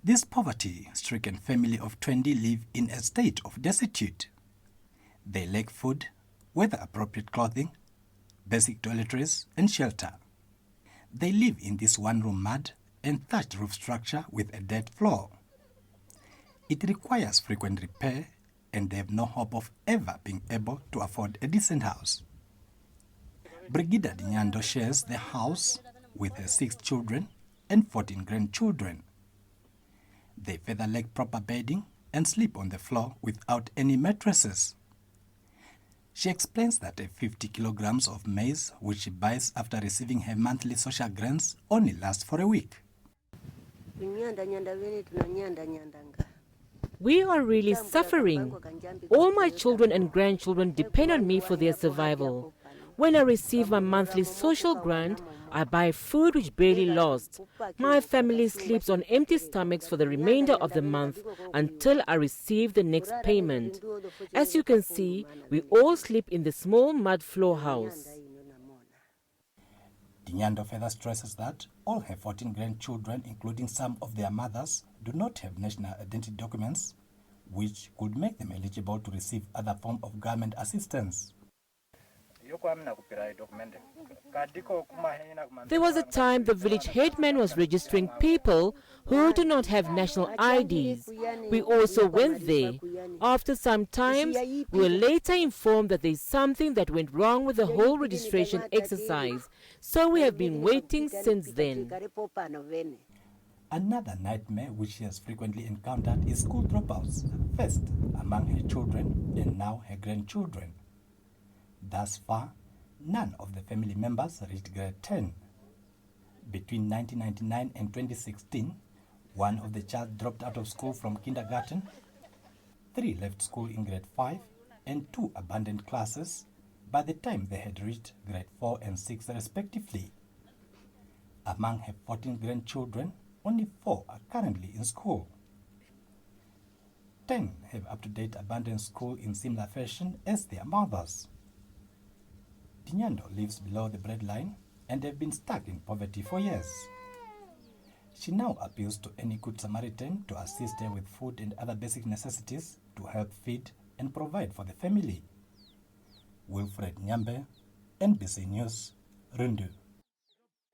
This poverty-stricken family of 20 live in a state of destitute. They lack food, weather-appropriate clothing, basic toiletries and shelter. They live in this one-room mud and thatched roof structure with a dirt floor. It requires frequent repair and they have no hope of ever being able to afford a decent house. Brigida Dinyando shares the house with her 6 children and 14 grandchildren. They further lack proper bedding and sleep on the floor without any mattresses. She explains that a 50 kilograms of maize, which she buys after receiving her monthly social grants, only lasts for a week. We are really suffering. All my children and grandchildren depend on me for their survival. When I receive my monthly social grant, I buy food which barely lasts. My family sleeps on empty stomachs for the remainder of the month until I receive the next payment. As you can see, we all sleep in the small mud floor house. Dinyando further stresses that all her 14 grandchildren, including some of their mothers, do not have national identity documents, which could make them eligible to receive other forms of government assistance. There was a time the village headman was registering people who do not have national IDs. We also went there. After some time, we were later informed that there is something that went wrong with the whole registration exercise. So we have been waiting since then. Another nightmare which she has frequently encountered is school dropouts, first among her children and now her grandchildren. Thus far, none of the family members reached grade 10. Between 1999 and 2016, one of the child dropped out of school from kindergarten, 3 left school in grade 5, and 2 abandoned classes by the time they had reached grade 4 and 6 respectively. Among her 14 grandchildren, only 4 are currently in school. 10 have up-to-date abandoned school in similar fashion as their mothers. Dinyando lives below the breadline and have been stuck in poverty for years. She now appeals to any good Samaritan to assist her with food and other basic necessities to help feed and provide for the family. Wilfred Nyambe, NBC News, Rundu.